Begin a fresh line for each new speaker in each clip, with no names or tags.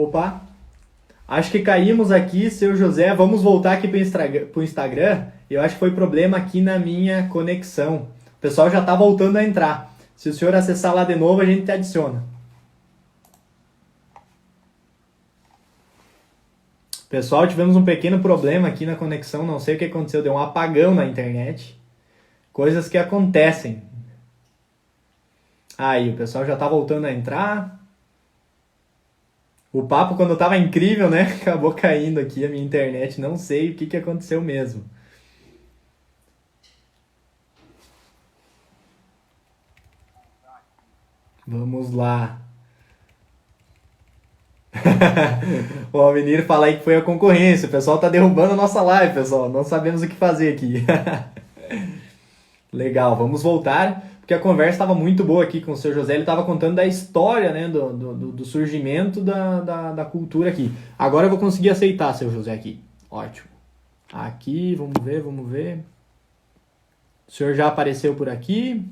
Opa, acho que caímos aqui, seu José. Vamos voltar aqui para o Instagram. Eu acho que foi problema aqui na minha conexão. O pessoal já está voltando a entrar. Se o senhor acessar lá de novo, a gente te adiciona. Pessoal, tivemos um pequeno problema aqui na conexão. Não sei o que aconteceu, deu um apagão na internet. Coisas que acontecem. Aí, o pessoal já está voltando a entrar. O papo, quando estava incrível, né? Acabou caindo aqui a minha internet. Não sei o que aconteceu mesmo. Vamos lá. O Alvenir fala aí que foi a concorrência. O pessoal tá derrubando a nossa live, pessoal. Não sabemos o que fazer aqui. Legal, vamos voltar, porque a conversa estava muito boa aqui com o seu José. Ele estava contando da história, né, do surgimento da cultura aqui. Agora eu vou conseguir aceitar, seu José, aqui. Ótimo. Aqui, vamos ver, vamos ver. O senhor já apareceu por aqui.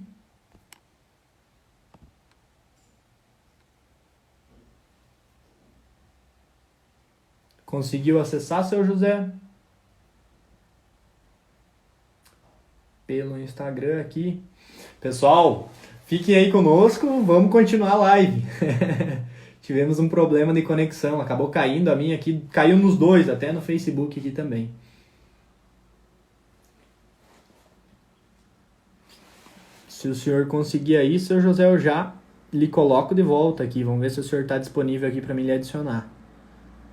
Conseguiu acessar, seu José? Pelo Instagram aqui. Pessoal, fiquem aí conosco, vamos continuar a live. Tivemos um problema de conexão, acabou caindo a minha aqui, caiu nos dois, até no Facebook aqui também. Se o senhor conseguir aí, seu José, eu já lhe coloco de volta aqui. Vamos ver se o senhor está disponível aqui para me lhe adicionar.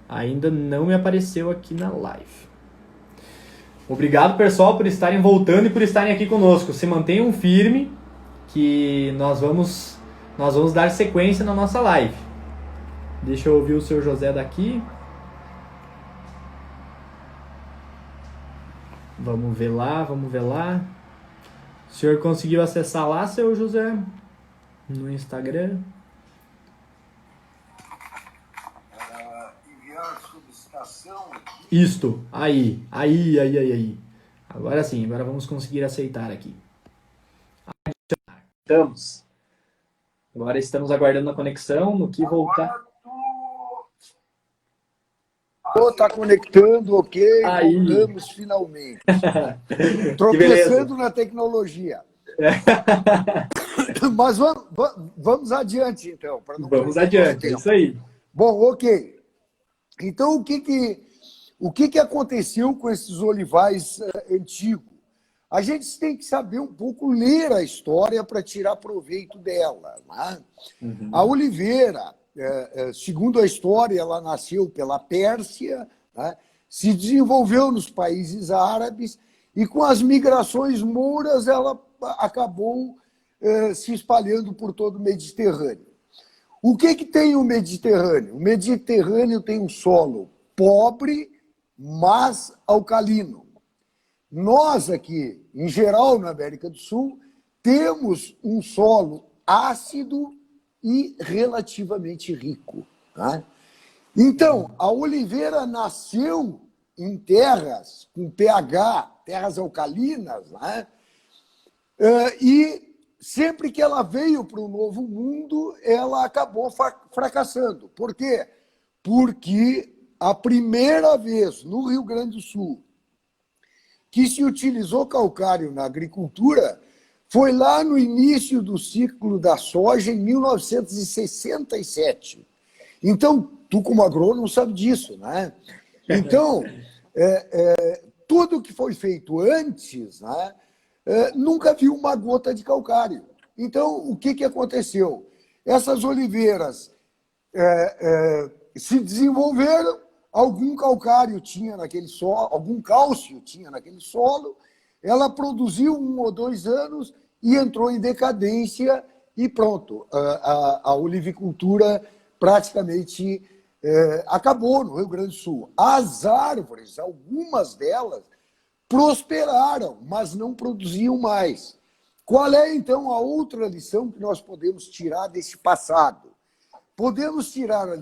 Ainda não me apareceu aqui na live. Obrigado, pessoal, por estarem voltando e por estarem aqui conosco. Se mantenham firme, que nós vamos dar sequência na nossa live. Deixa eu ouvir o seu José daqui. Vamos ver lá, vamos ver lá. O senhor conseguiu acessar lá, seu José? No Instagram?
Enviar solicitação.
Isto, aí. Agora sim, agora vamos conseguir aceitar aqui. Estamos. Agora estamos aguardando a conexão, no que voltar.
Tá conectando, ok,
Aí.
voltamos finalmente. Tropeçando na tecnologia. Mas vamos adiante, então.
Vamos adiante, é isso aí.
Bom, ok. Então, o que aconteceu com esses olivais antigos? A gente tem que saber um pouco ler a história para tirar proveito dela. Né? Uhum. A oliveira, segundo a história, ela nasceu pela Pérsia, né? Se desenvolveu nos países árabes e, com as migrações mouras, ela acabou se espalhando por todo o Mediterrâneo. O que tem o Mediterrâneo? O Mediterrâneo tem um solo pobre, mas alcalino. Nós aqui, em geral, na América do Sul, temos um solo ácido e relativamente rico. Tá? Então, a oliveira nasceu em terras com pH, terras alcalinas, né? E sempre que ela veio para o Novo Mundo, ela acabou fracassando. Por quê? Porque a primeira vez no Rio Grande do Sul que se utilizou calcário na agricultura foi lá no início do ciclo da soja, em 1967. Então, tu como agrônomo sabe disso, né? Então, tudo que foi feito antes, né, nunca viu uma gota de calcário. Então, o que aconteceu? Essas oliveiras se desenvolveram, algum calcário tinha naquele solo, algum cálcio tinha naquele solo, ela produziu 1 ou 2 anos e entrou em decadência e pronto. A olivicultura praticamente acabou no Rio Grande do Sul. As árvores, algumas delas, prosperaram, mas não produziam mais. Qual é, então, a outra lição que nós podemos tirar desse passado? Podemos tirar a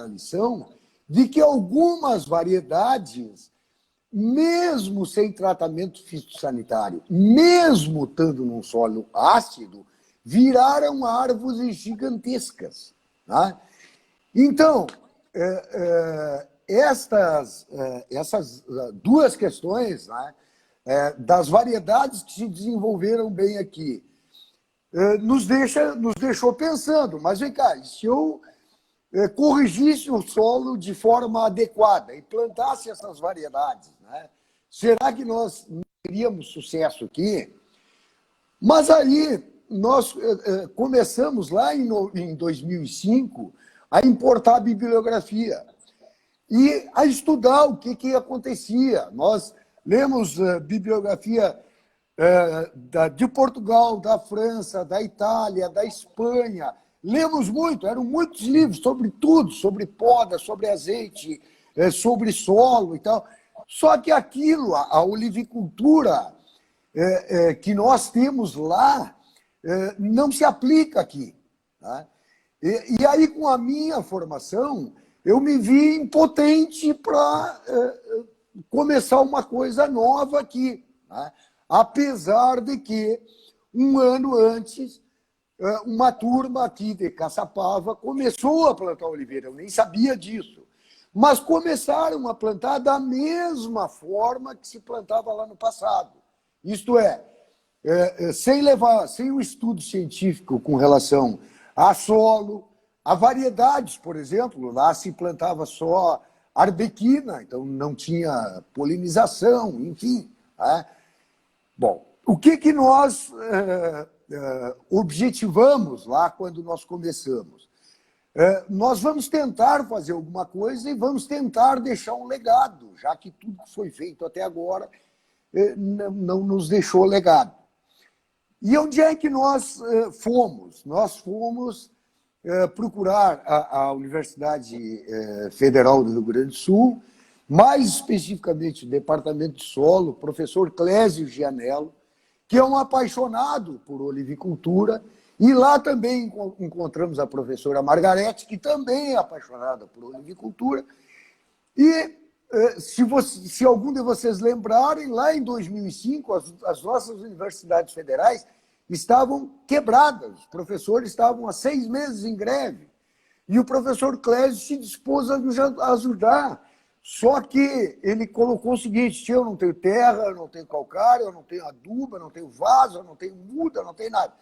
lição de que algumas variedades, mesmo sem tratamento fitossanitário, mesmo estando num solo ácido, viraram árvores gigantescas. Tá? Então, essas duas questões, né, das variedades que se desenvolveram bem aqui, nos deixou pensando, mas vem cá, se eu corrigisse o solo de forma adequada e plantasse essas variedades, né, será que nós teríamos sucesso aqui? Mas aí nós começamos lá em 2005 a importar a bibliografia e a estudar o que acontecia. Nós lemos bibliografia de Portugal, da França, da Itália, da Espanha. Lemos muito, eram muitos livros sobre tudo, sobre poda, sobre azeite, sobre solo e tal. Só que aquilo, a olivicultura que nós temos lá, não se aplica aqui. Tá? E aí, com a minha formação, eu me vi impotente para começar uma coisa nova aqui. Tá? Apesar de que, um ano antes, uma turma aqui de Caçapava começou a plantar oliveira. Eu nem sabia disso. Mas começaram a plantar da mesma forma que se plantava lá no passado. Isto é, sem o estudo científico com relação a solo, a variedades, por exemplo, lá se plantava só arbequina, então não tinha polinização, enfim. Né? Bom, o que nós objetivamos lá quando nós começamos? Nós vamos tentar fazer alguma coisa e vamos tentar deixar um legado, já que tudo que foi feito até agora não nos deixou legado. E onde é que nós fomos? Nós fomos procurar a Universidade Federal do Rio Grande do Sul, mais especificamente o Departamento de Solo, o professor Clésio Gianello, que é um apaixonado por olivicultura, e lá também encontramos a professora Margarete, que também é apaixonada por olivicultura, e se algum de vocês lembrarem, lá em 2005, as nossas universidades federais estavam quebradas, os professores estavam há 6 meses em greve, e o professor Clésio se dispôs a nos ajudar. Só que ele colocou o seguinte: eu não tenho terra, eu não tenho calcário, eu não tenho adubo, eu não tenho vaso, eu não tenho muda, eu não tenho nada.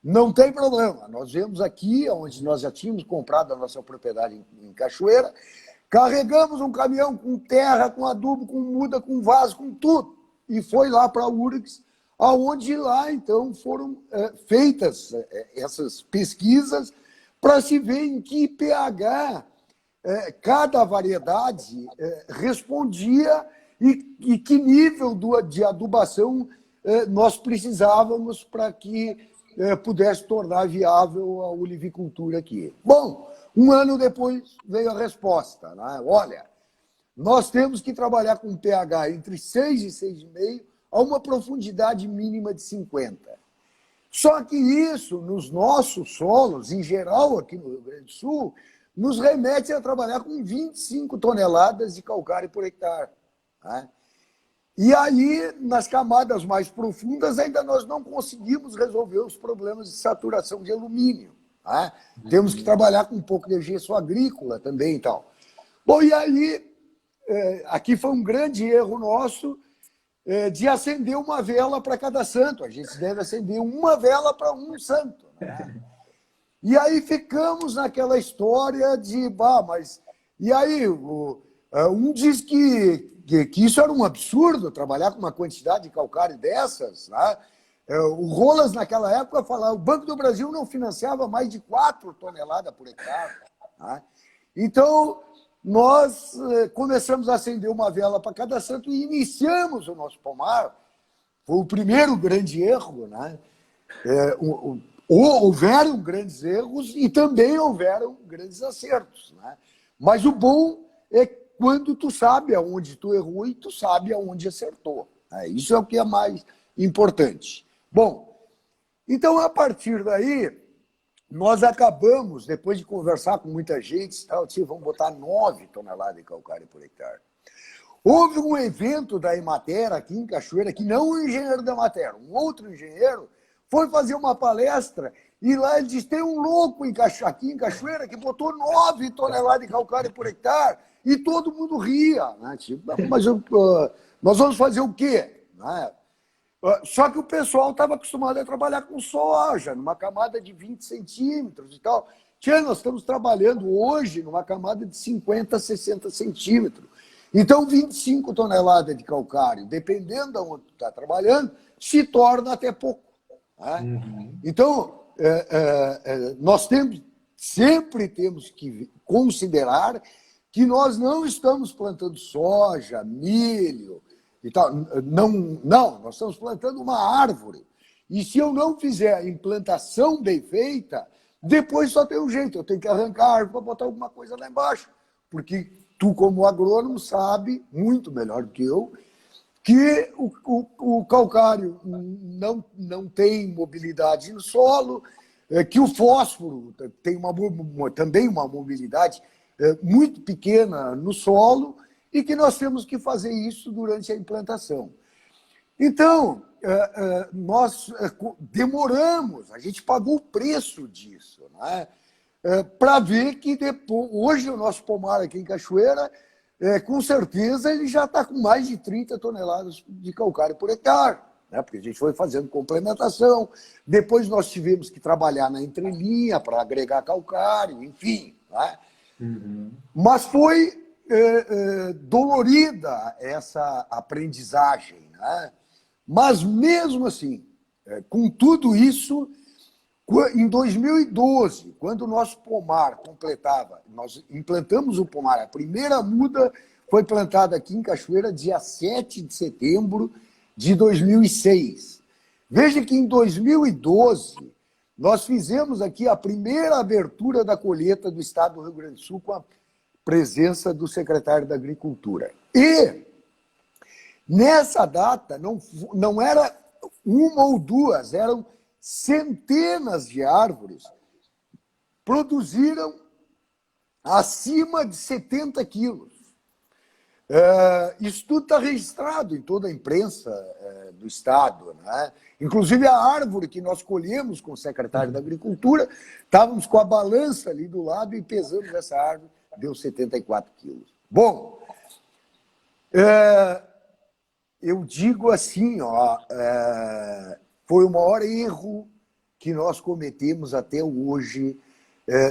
Não tem problema, nós viemos aqui, onde nós já tínhamos comprado a nossa propriedade em Cachoeira, carregamos um caminhão com terra, com adubo, com muda, com vaso, com tudo, e foi lá para a URGS, aonde lá, então, foram feitas essas pesquisas para se ver em que pH cada variedade respondia e que nível de adubação nós precisávamos para que pudesse tornar viável a olivicultura aqui. Bom, um ano depois veio a resposta. Né? Olha, nós temos que trabalhar com pH entre 6 e 6,5 a uma profundidade mínima de 50. Só que isso, nos nossos solos, em geral aqui no Rio Grande do Sul, nos remete a trabalhar com 25 toneladas de calcário por hectare. Né? E aí, nas camadas mais profundas, ainda nós não conseguimos resolver os problemas de saturação de alumínio. Né? Temos que trabalhar com um pouco de gesso agrícola também e tal. Bom, e aí, aqui foi um grande erro nosso de acender uma vela para cada santo. A gente deve acender uma vela para um santo. Né? E aí ficamos naquela história de, mas... E aí, um diz que isso era um absurdo, trabalhar com uma quantidade de calcário dessas. Né? O Rolas, naquela época, falava: o Banco do Brasil não financiava mais de 4 toneladas por hectare. Né? Então, nós começamos a acender uma vela para cada santo e iniciamos o nosso pomar. Foi o primeiro grande erro. Né? Houveram grandes erros e também houveram grandes acertos. Né? Mas o bom é quando tu sabe aonde tu errou e tu sabe aonde acertou. Isso é o que é mais importante. Bom, então, a partir daí, nós acabamos, depois de conversar com muita gente, vamos botar 9 toneladas de calcário por hectare. Houve um evento da Emater aqui em Cachoeira, que não o engenheiro da Emater, um outro engenheiro, foi fazer uma palestra E lá ele diz, tem um louco aqui em Cachoeira que botou 9 toneladas de calcário por hectare e todo mundo ria. Né? Tipo, mas nós vamos fazer o quê? Né? Só que o pessoal estava acostumado a trabalhar com soja, numa camada de 20 centímetros e tal. Nós estamos trabalhando hoje numa camada de 50, 60 centímetros. Então, 25 toneladas de calcário, dependendo de onde tu está trabalhando, se torna até pouco. Né? Então, nós sempre temos que considerar que nós não estamos plantando soja, milho e tal. Não, nós estamos plantando uma árvore. E se eu não fizer a implantação bem feita, depois só tem um jeito, eu tenho que arrancar a árvore para botar alguma coisa lá embaixo. Porque tu, como agrônomo, sabe, muito melhor do que eu, que o calcário não tem mobilidade no solo, que o fósforo tem também uma mobilidade muito pequena no solo e que nós temos que fazer isso durante a implantação. Então, nós demoramos, a gente pagou o preço disso, né? Para ver que depois, hoje o nosso pomar aqui em Cachoeira, com certeza ele já está com mais de 30 toneladas de calcário por hectare, né? Porque a gente foi fazendo complementação, depois nós tivemos que trabalhar na entrelinha para agregar calcário, enfim. Né? Mas foi dolorida essa aprendizagem, né? Mas mesmo assim, com tudo isso, em 2012, quando o nosso pomar completava, nós implantamos o pomar, a primeira muda foi plantada aqui em Cachoeira dia 7 de setembro de 2006. Veja que em 2012, nós fizemos aqui a primeira abertura da colheita do estado do Rio Grande do Sul com a presença do secretário da Agricultura. E nessa data, não era uma ou duas, eram centenas de árvores, produziram acima de 70 quilos. Isso tudo está registrado em toda a imprensa do Estado. Né? Inclusive a árvore que nós colhemos com o secretário da Agricultura, estávamos com a balança ali do lado e pesamos essa árvore, deu 74 quilos. Bom, eu digo assim, foi o maior erro que nós cometemos até hoje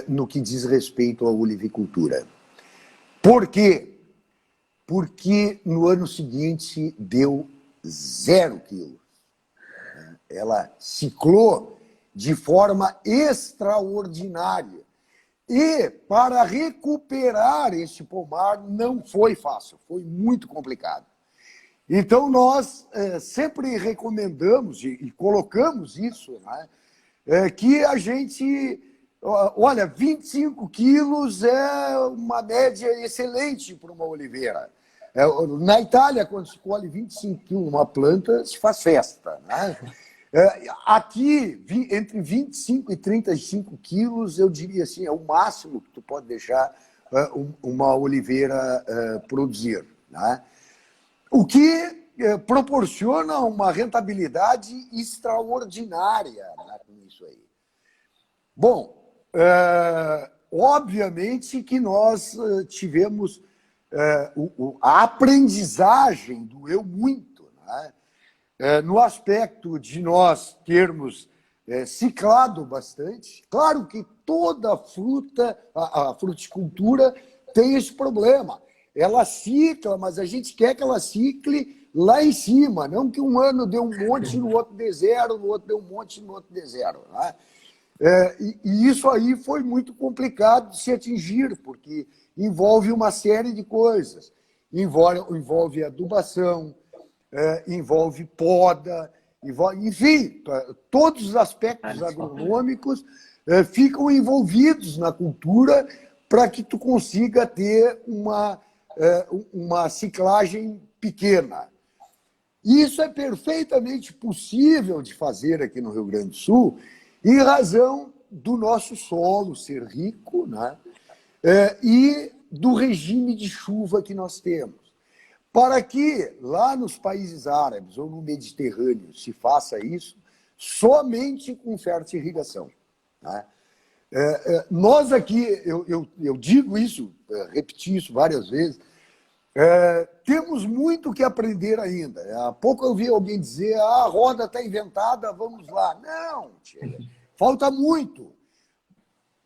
no que diz respeito à olivicultura. Por quê? Porque no ano seguinte deu 0 quilos. Ela ciclou de forma extraordinária. E para recuperar esse pomar não foi fácil, foi muito complicado. Então, nós sempre recomendamos e colocamos isso, né, que a gente... Olha, 25 quilos é uma média excelente para uma oliveira. Na Itália, quando se colhe 25 quilos numa planta, se faz festa. Né? Aqui, entre 25 e 35 quilos, eu diria assim, é o máximo que tu pode deixar uma oliveira produzir. Né? O que proporciona uma rentabilidade extraordinária, né, com isso aí. Bom, obviamente que nós tivemos a aprendizagem doeu muito, né? No aspecto de nós termos ciclado bastante. Claro que toda fruta, a fruticultura tem esse problema. Ela cicla, mas a gente quer que ela cicle lá em cima, não que um ano dê um monte, no outro dê zero, no outro dê um monte, no outro dê zero. Né? E isso aí foi muito complicado de se atingir, porque envolve uma série de coisas. Envolve adubação, envolve poda, enfim, todos os aspectos agronômicos ficam envolvidos na cultura para que tu consiga ter uma ciclagem pequena. Isso é perfeitamente possível de fazer aqui no Rio Grande do Sul, em razão do nosso solo ser rico, né? E do regime de chuva que nós temos. Para que lá nos países árabes ou no Mediterrâneo se faça isso somente com fertirrigação. Né? Nós aqui, eu digo isso, repeti isso várias vezes, temos muito que aprender ainda. Há pouco eu vi alguém dizer, a roda está inventada, vamos lá. Não, chega. Falta muito.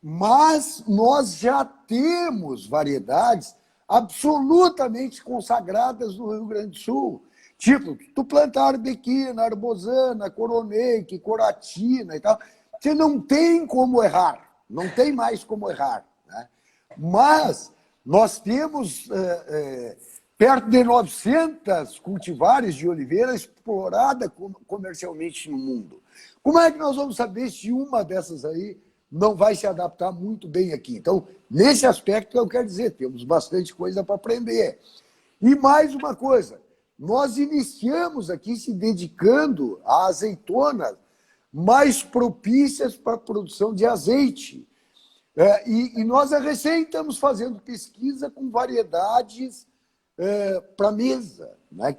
Mas nós já temos variedades absolutamente consagradas no Rio Grande do Sul. Tipo, tu plantar arbequina, arbosana, coroneque, coratina e tal, você não tem como errar, não tem mais como errar. Né? Mas nós temos perto de 900 cultivares de oliveira explorada comercialmente no mundo. Como é que nós vamos saber se uma dessas aí não vai se adaptar muito bem aqui? Então, nesse aspecto, eu quero dizer, temos bastante coisa para aprender. E mais uma coisa, nós iniciamos aqui se dedicando a azeitonas mais propícias para a produção de azeite. E nós recém estamos fazendo pesquisa com variedades para mesa, né?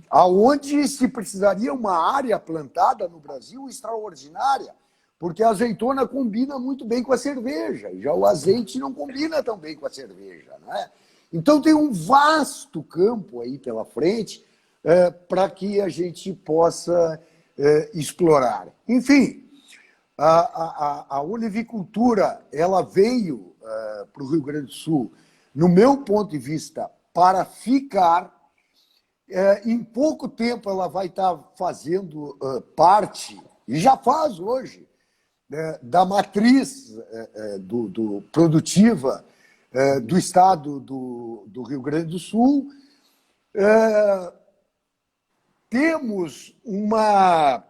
Aonde se precisaria uma área plantada no Brasil extraordinária, porque a azeitona combina muito bem com a cerveja, já o azeite não combina tão bem com a cerveja. Né? Então tem um vasto campo aí pela frente para que a gente possa explorar. Enfim, a olivicultura ela veio para o Rio Grande do Sul, no meu ponto de vista, para ficar. Em pouco tempo ela vai estar fazendo parte, e já faz hoje, da matriz produtiva do estado do Rio Grande do Sul. Temos uma...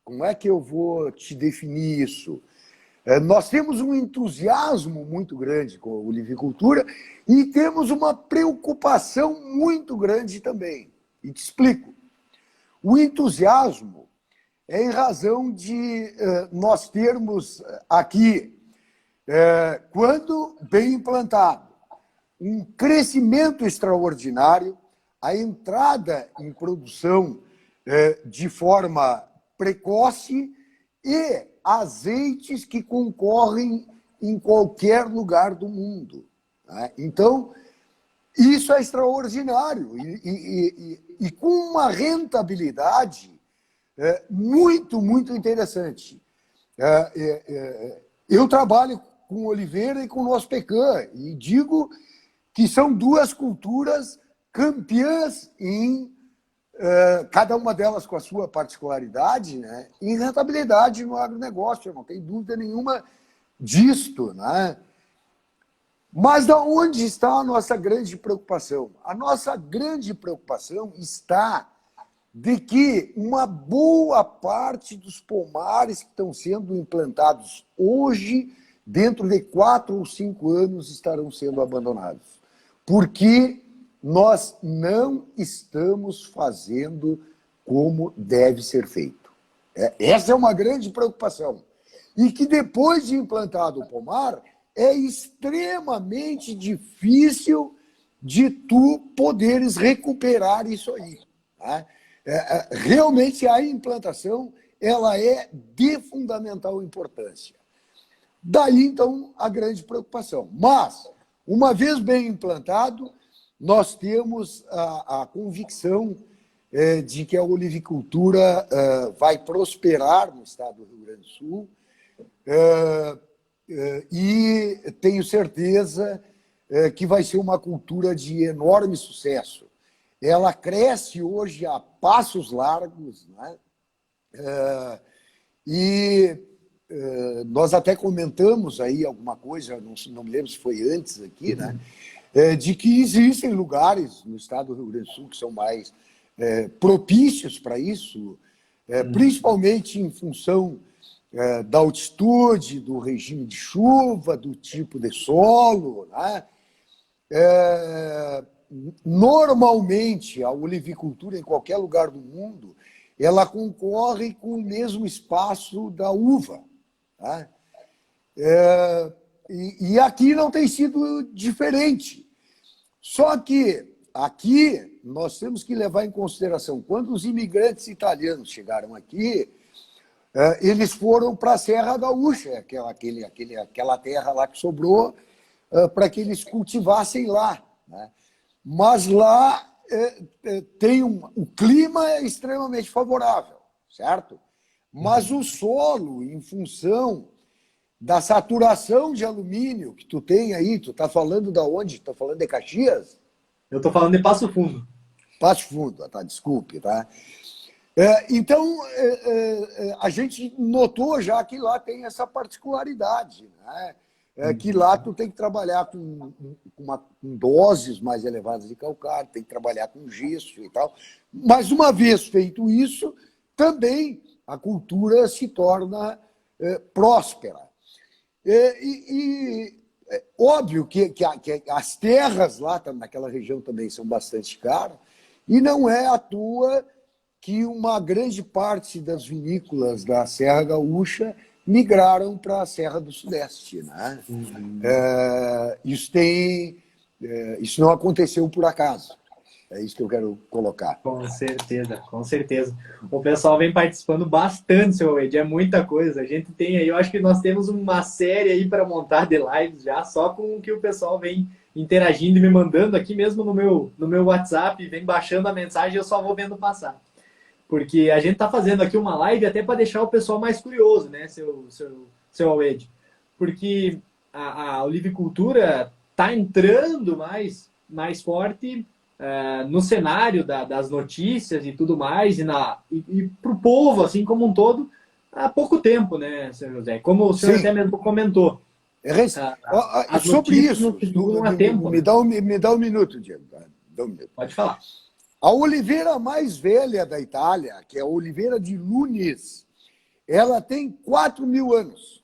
Como é que eu vou te definir isso? Nós temos um entusiasmo muito grande com a olivicultura e temos uma preocupação muito grande também. E te explico. O entusiasmo é em razão de nós termos aqui, quando bem implantado, um crescimento extraordinário, a entrada em produção de forma precoce e azeites que concorrem em qualquer lugar do mundo. Né? Então, isso é extraordinário e com uma rentabilidade muito, muito interessante. Eu trabalho com oliveira e com noz pecan e digo que são duas culturas campeãs em cada uma delas com a sua particularidade, né, em rentabilidade no agronegócio, não tem dúvida nenhuma disto. Né? Mas de onde está a nossa grande preocupação? A nossa grande preocupação está de que uma boa parte dos pomares que estão sendo implantados hoje, dentro de 4 ou 5 anos, estarão sendo abandonados. Porque nós não estamos fazendo como deve ser feito. Essa é uma grande preocupação. E que depois de implantado o pomar, é extremamente difícil de tu poderes recuperar isso aí. Tá? Realmente a implantação ela é de fundamental importância. Daí, então, a grande preocupação. Mas, uma vez bem implantado, nós temos a convicção de que a olivicultura vai prosperar no estado do Rio Grande do Sul e tenho certeza que vai ser uma cultura de enorme sucesso. Ela cresce hoje a passos largos, né? E nós até comentamos aí alguma coisa, não me lembro se foi antes aqui, né? De que existem lugares no estado do Rio Grande do Sul que são mais propícios para isso, principalmente em função da altitude, do regime de chuva, do tipo de solo. Né? Normalmente, a olivicultura em qualquer lugar do mundo, ela concorre com o mesmo espaço da uva. Tá? E aqui não tem sido diferente. Só que aqui nós temos que levar em consideração, quando os imigrantes italianos chegaram aqui, eles foram para a Serra Gaúcha, aquela terra lá que sobrou, para que eles cultivassem lá, né? Mas lá o clima é extremamente favorável, certo? Mas o solo, em função da saturação de alumínio que tu tem aí, tu está falando da onde? Tu está falando de Caxias?
Eu estou falando de Passo Fundo.
Passo Fundo, tá? Desculpe, tá? Então, a gente notou já que lá tem essa particularidade, né? Que lá tu tem que trabalhar com doses mais elevadas de calcário, tem que trabalhar com gesso e tal. Mas, uma vez feito isso, também a cultura se torna próspera. Óbvio que as terras lá naquela região também são bastante caras, e não é à toa que uma grande parte das vinícolas da Serra Gaúcha migraram para a Serra do Sudeste, né? Isso não aconteceu por acaso. É isso que eu quero colocar.
Com certeza, com certeza. O pessoal vem participando bastante, seu Ed, é muita coisa. A gente tem aí, eu acho que nós temos uma série aí para montar de lives já, só com o que o pessoal vem interagindo e me mandando aqui mesmo no meu WhatsApp, vem baixando a mensagem e eu só vou vendo passar. Porque a gente está fazendo aqui uma live até para deixar o pessoal mais curioso, né, seu Ed? Porque a olivicultura está entrando mais forte no cenário das notícias e tudo mais, e para o povo, assim como um todo, há pouco tempo, né, senhor José? Como o senhor até mesmo comentou.
Sobre isso, me dá um minuto, Diego.
Pode falar.
A oliveira mais velha da Itália, que é a oliveira de Lunis, ela tem 4.000 anos.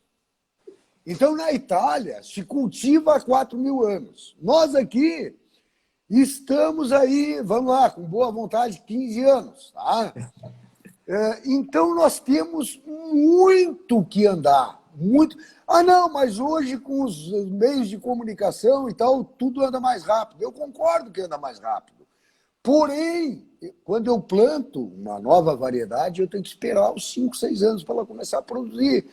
Então, na Itália, se cultiva há 4.000 anos. Nós aqui estamos aí, vamos lá, com boa vontade, 15 anos. Tá? Então, nós temos muito que andar. Muito. Não, mas hoje, com os meios de comunicação e tal, tudo anda mais rápido. Eu concordo que anda mais rápido. Porém, quando eu planto uma nova variedade, eu tenho que esperar os 5, 6 anos para ela começar a produzir.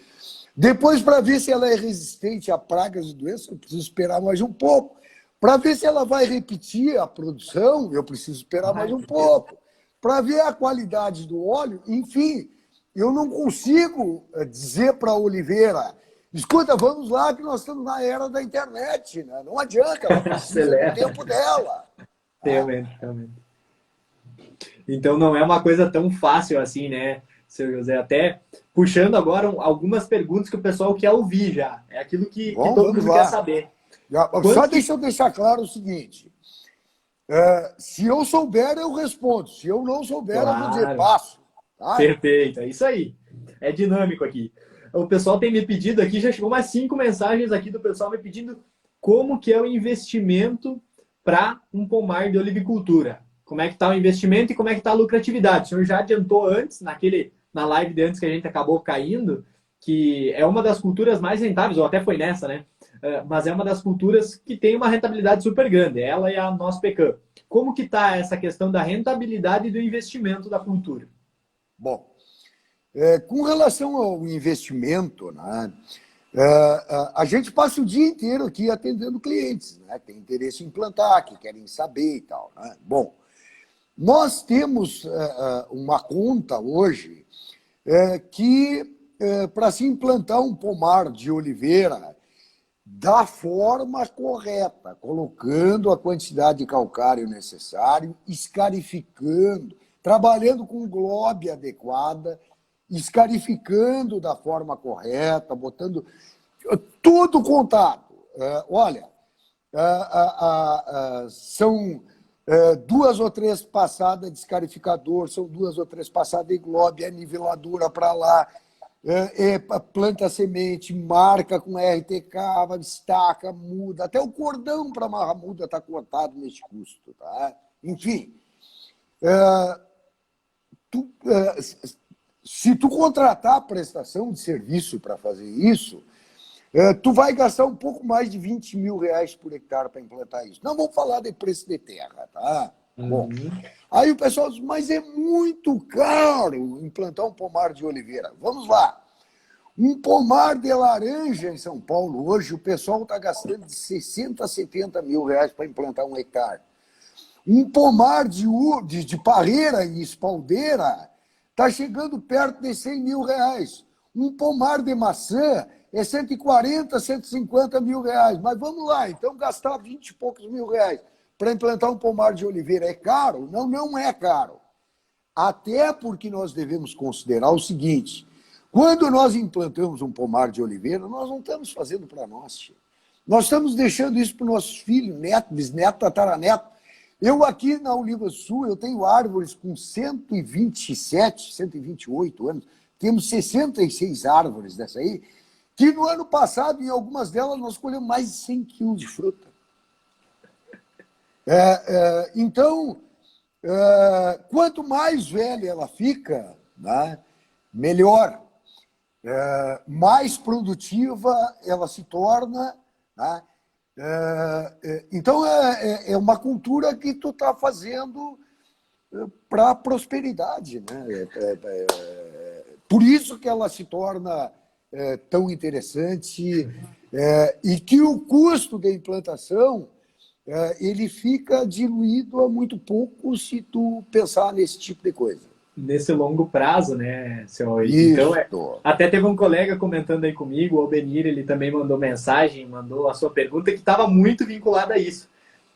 Depois, para ver se ela é resistente a pragas e doenças, eu preciso esperar mais um pouco. Para ver se ela vai repetir a produção, eu preciso esperar mais um pouco. Para ver a qualidade do óleo, enfim, eu não consigo dizer para a oliveira, escuta, vamos lá que nós estamos na era da internet, né? Não adianta, ela precisa do tempo dela.
Realmente. Então não é uma coisa tão fácil assim, né, seu José? Até puxando agora algumas perguntas que o pessoal quer ouvir já. É aquilo que todo mundo quer saber.
Só deixa eu deixar claro o seguinte. Se eu souber, eu respondo. Se eu não souber, eu vou dizer passo. Tá?
Perfeito, é isso aí. É dinâmico aqui. O pessoal tem me pedido aqui, já chegou umas 5 mensagens aqui do pessoal me pedindo como que é o investimento para um pomar de olivicultura. Como é que está o investimento e como é que está a lucratividade? O senhor já adiantou antes, na live de antes que a gente acabou caindo, que é uma das culturas mais rentáveis, ou até foi nessa, né? Mas é uma das culturas que tem uma rentabilidade super grande, ela e a nossa pecan. Como que está essa questão da rentabilidade e do investimento da cultura?
Bom, com relação ao investimento, né, a gente passa o dia inteiro aqui atendendo clientes, né, que têm interesse em plantar, que querem saber e tal. Né? Bom, nós temos uma conta hoje que, para se implantar um pomar de oliveira da forma correta, colocando a quantidade de calcário necessário, escarificando, trabalhando com globe adequada, escarificando da forma correta, botando tudo contado. Olha, são 2 ou 3 passadas de escarificador, são 2 ou 3 passadas de globe, é niveladora para lá, planta semente, marca com RTK, estaca, muda, até o cordão para amarrar muda está cortado neste custo. Tá? Enfim, se tu contratar a prestação de serviço para fazer isso, tu vai gastar um pouco mais de 20 mil reais por hectare para implantar isso. Não vamos falar de preço de terra, tá? Bom, Aí o pessoal diz, mas é muito caro implantar um pomar de oliveira. Vamos lá. Um pomar de laranja em São Paulo, hoje o pessoal está gastando de 60 a 70 mil reais para implantar 1 hectare. Um pomar de parreira em espaldeira está chegando perto de 100 mil reais. Um pomar de maçã é 140, 150 mil reais. Mas vamos lá, então gastar 20 e poucos mil reais para implantar um pomar de oliveira é caro? Não, não é caro. Até porque nós devemos considerar o seguinte, quando nós implantamos um pomar de oliveira, nós não estamos fazendo para nós. Nós estamos deixando isso para os nossos filhos, neto, bisneto, tataraneto. Eu aqui na Oliva Sul, eu tenho árvores com 127, 128 anos, temos 66 árvores dessa aí, que no ano passado, em algumas delas, nós colhemos mais de 100 quilos de fruta. Então, quanto mais velha ela fica, né, melhor. Mais produtiva ela se torna, né? Então é uma cultura que tu está fazendo para a prosperidade, né? Por isso que ela se torna tão interessante e que o custo da implantação ele fica diluído a muito pouco se tu pensar nesse tipo de coisa.
Nesse longo prazo, né, seu Então, até teve um colega comentando aí comigo, o Albenir, ele também mandou mensagem, mandou a sua pergunta, que estava muito vinculada a isso.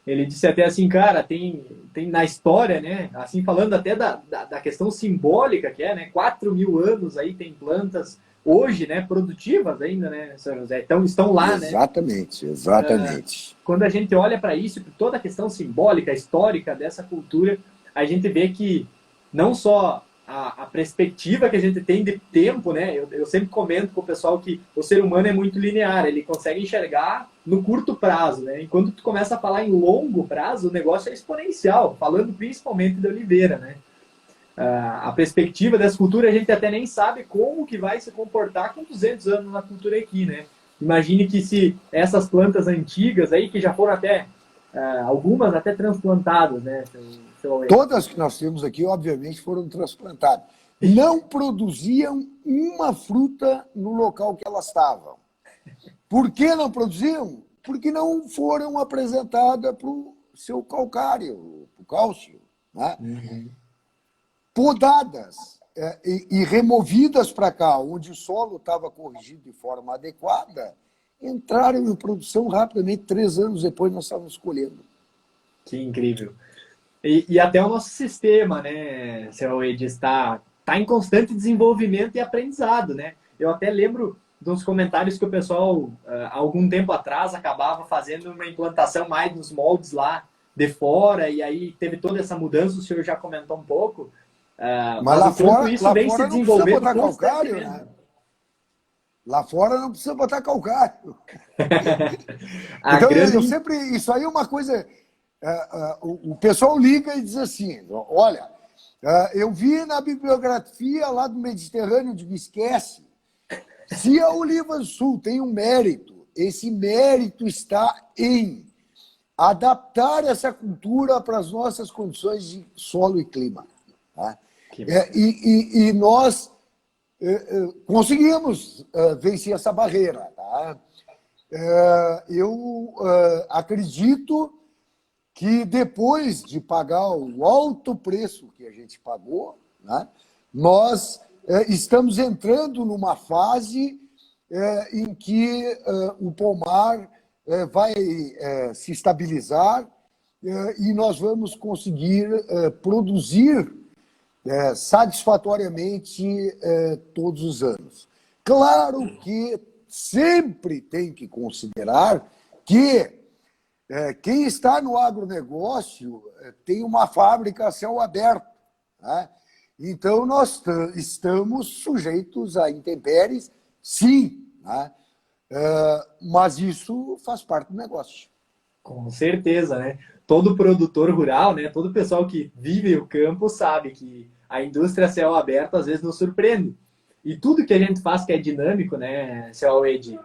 Ele disse até assim, cara, tem na história, né, assim, falando até da questão simbólica que é, né, 4.000 anos aí tem plantas hoje, né, produtivas ainda, né, São José, então estão lá,
exatamente, né? Exatamente.
Quando a gente olha para isso, toda a questão simbólica, histórica dessa cultura, a gente vê que não só a perspectiva que a gente tem de tempo, né? Eu sempre comento com o pessoal que o ser humano é muito linear, ele consegue enxergar no curto prazo, né? E quando tu começa a falar em longo prazo, o negócio é exponencial, falando principalmente de oliveira, né? A perspectiva dessa cultura, a gente até nem sabe como que vai se comportar com 200 anos na cultura aqui, né? Imagine que se essas plantas antigas aí, que já foram até, algumas até transplantadas, né?
Todas que nós temos aqui, obviamente, foram transplantadas. Não produziam uma fruta no local que elas estavam. Por que não produziam? Porque não foram apresentadas para o seu calcário, para o cálcio. Né?
Uhum.
Podadas e removidas para cá, onde o solo estava corrigido de forma adequada, entraram em produção rapidamente. 3 anos depois nós estávamos colhendo.
Que incrível. E até o nosso sistema, né, seu Ed, está em constante desenvolvimento e aprendizado, né? Eu até lembro dos comentários que o pessoal, há algum tempo atrás, acabava fazendo uma implantação mais nos moldes lá de fora, e aí teve toda essa mudança, o senhor já comentou um pouco.
Mas lá fora,
isso vem se desenvolvendo
botar calcário, né? Lá fora não precisa botar calcário. Então, eu sempre... Isso aí é uma coisa... o pessoal liga e diz assim, olha, eu vi na bibliografia lá do Mediterrâneo, de esquece, se a Oliva Sul tem um mérito, esse mérito está em adaptar essa cultura para as nossas condições de solo e clima. Tá? E nós conseguimos vencer essa barreira. Tá? Eu acredito que depois de pagar o alto preço que a gente pagou, né, nós estamos entrando numa fase em que o pomar vai se estabilizar e nós vamos conseguir produzir satisfatoriamente todos os anos. Claro que sempre tem que considerar que quem está no agronegócio tem uma fábrica a céu aberto. Né? Então, nós estamos sujeitos a intempéries, sim, né? Mas isso faz parte do negócio.
Com certeza, né? Todo produtor rural, né? Todo pessoal que vive o campo sabe que a indústria a céu aberto às vezes nos surpreende. E tudo que a gente faz que é dinâmico, né, seu Ed,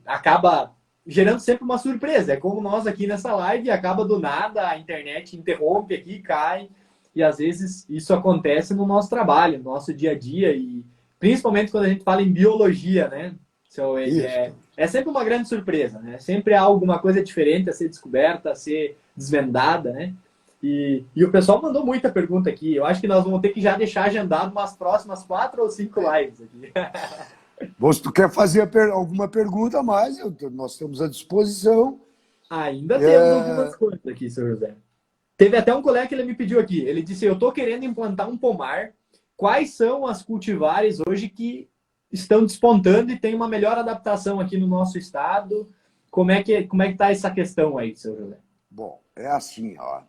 acaba gerando sempre uma surpresa. É como nós aqui nessa live, acaba do nada, a internet interrompe aqui, cai. e às vezes isso acontece no nosso trabalho, no nosso dia a dia, e principalmente quando a gente fala em biologia, né? Então, é sempre uma grande surpresa, né? Sempre há alguma coisa diferente a ser descoberta, a ser desvendada, né? E o pessoal mandou muita pergunta aqui. Eu acho que nós vamos ter que já deixar agendado umas próximas 4 ou 5 lives aqui.
Se tu quer fazer alguma pergunta a mais, nós estamos à disposição.
Ainda temos algumas coisas aqui, senhor José. Teve até um colega que ele me pediu aqui. Ele disse, eu estou querendo implantar um pomar. Quais são as cultivares hoje que estão despontando e tem uma melhor adaptação aqui no nosso estado? Como é que está essa questão aí, senhor José?
Bom, é assim, ó.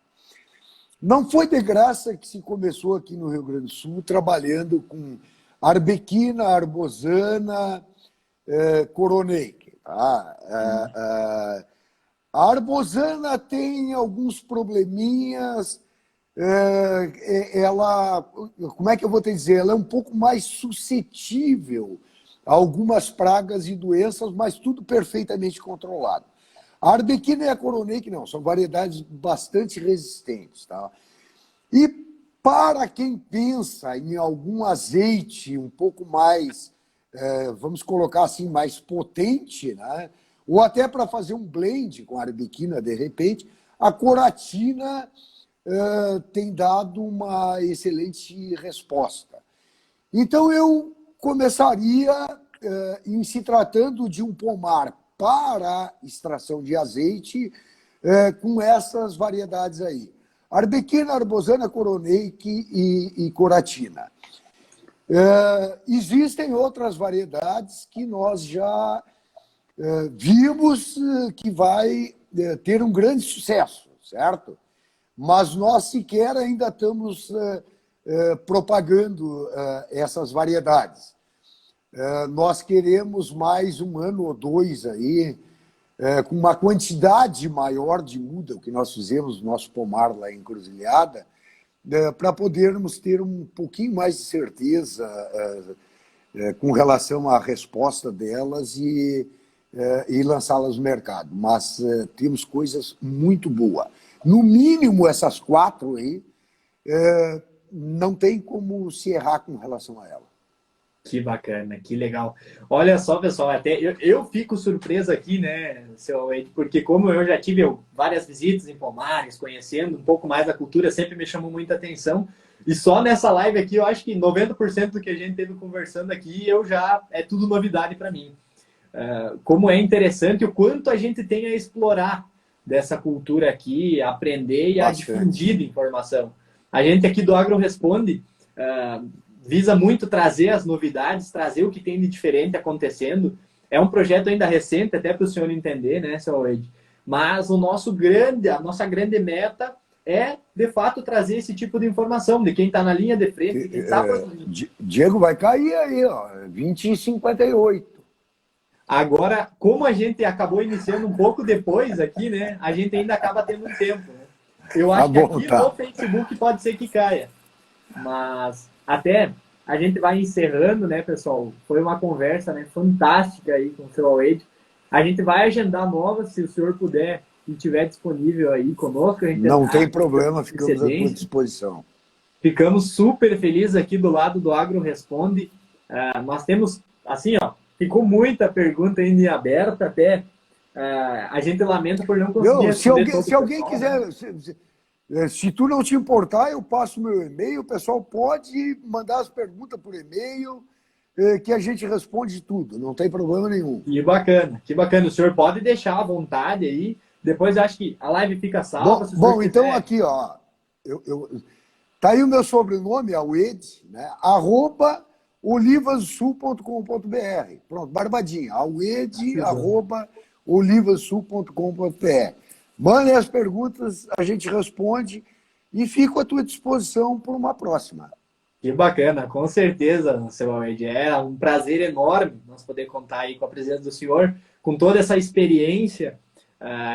Não foi de graça que se começou aqui no Rio Grande do Sul trabalhando com arbequina, arbosana, coroneike. Tá? A arbosana tem alguns probleminhas, ela, como é que eu vou te dizer? Ela é um pouco mais suscetível a algumas pragas e doenças, mas tudo perfeitamente controlado. A arbequina e a coroneike não, são variedades bastante resistentes. Tá? E para quem pensa em algum azeite um pouco mais, vamos colocar assim, mais potente, né? Ou até para fazer um blend com a arbequina, de repente, a coratina tem dado uma excelente resposta. Então, eu começaria, em se tratando de um pomar para extração de azeite, com essas variedades aí. Arbequina, arbosana, coroneike e coratina. Existem outras variedades que nós já vimos que vai ter um grande sucesso, certo? Mas nós sequer ainda estamos propagando essas variedades. Nós queremos mais 1 ano ou 2 aí, com uma quantidade maior de muda, o que nós fizemos no nosso pomar lá em Encruzilhada, para podermos ter um pouquinho mais de certeza com relação à resposta delas e lançá-las no mercado. Mas temos coisas muito boas. No mínimo, essas 4 aí, não tem como se errar com relação a ela.
Que bacana, que legal. Olha só, pessoal, até eu fico surpreso aqui, né, seu Wade, porque como eu já tive várias visitas em pomares, conhecendo um pouco mais da cultura, sempre me chamou muita atenção. E só nessa live aqui, eu acho que 90% do que a gente teve conversando aqui, é tudo novidade para mim. Como é interessante o quanto a gente tem a explorar dessa cultura aqui, a aprender e a difundir de informação. A gente aqui do Agro Responde visa muito trazer as novidades, trazer o que tem de diferente acontecendo. É um projeto ainda recente, até para o senhor entender, né, seu Wade? Mas a nossa grande meta é, de fato, trazer esse tipo de informação de quem está na linha de frente, de quem está produzindo.
Diego vai cair aí, ó, 20,58.
Agora, como a gente acabou iniciando um pouco depois aqui, né, a gente ainda acaba tendo um tempo. Né? Eu acho que aqui no Facebook pode ser que caia. Mas até a gente vai encerrando, né, pessoal? Foi uma conversa, né, fantástica aí com o seu Wade. A gente vai agendar novas, se o senhor puder e estiver disponível aí conosco. A gente
não tem problema, ficamos à sua disposição.
Ficamos super felizes aqui do lado do Agro Responde. Nós temos, assim, ó, ficou muita pergunta ainda em aberta, até a gente lamenta por não conseguir responder.
Se alguém quiser... Se tu não te importar, eu passo meu e-mail, o pessoal pode mandar as perguntas por e-mail, que a gente responde tudo, não tem problema nenhum.
Que bacana, que bacana. O senhor pode deixar à vontade aí, depois acho que a live fica salva.
Bom, então aqui, ó, tá aí o meu sobrenome, Awed, né, @olivassul.com.br. Pronto, barbadinha, awed, @olivassul.com.br. Mandem as perguntas, a gente responde e fico à tua disposição por uma próxima.
Que bacana, com certeza, seu Awed. É um prazer enorme nós poder contar aí com a presença do senhor, com toda essa experiência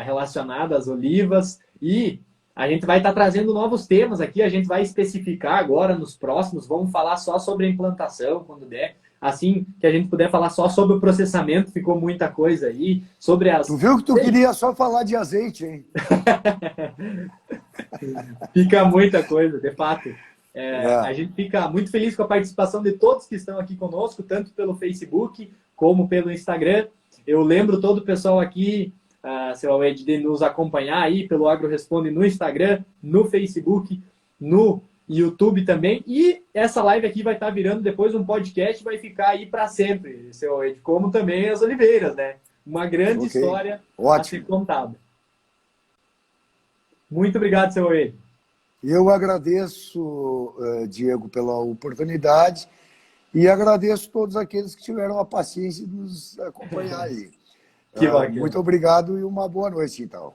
relacionada às olivas. E a gente vai estar trazendo novos temas aqui, a gente vai especificar agora nos próximos, vamos falar só sobre a implantação, quando der. Assim que a gente puder falar só sobre o processamento, ficou muita coisa aí. Sobre as...
Tu viu que tu queria só falar de azeite, hein?
Fica muita coisa, de fato. A gente fica muito feliz com a participação de todos que estão aqui conosco, tanto pelo Facebook como pelo Instagram. Eu lembro todo o pessoal aqui, seu Ed, de nos acompanhar aí pelo Agro Responde no Instagram, no Facebook, no YouTube também. E essa live aqui vai estar virando depois um podcast, vai ficar aí para sempre, seu Ed, como também as oliveiras, né? Uma grande história a ser contada. Muito obrigado, seu Ed.
Eu agradeço, Diego, pela oportunidade e agradeço todos aqueles que tiveram a paciência de nos acompanhar aí.
Que bacana.
Muito obrigado e uma boa noite, então.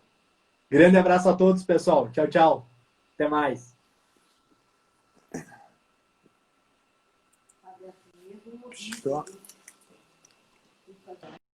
Grande abraço a todos, pessoal. Tchau, tchau. Até mais.
Tá.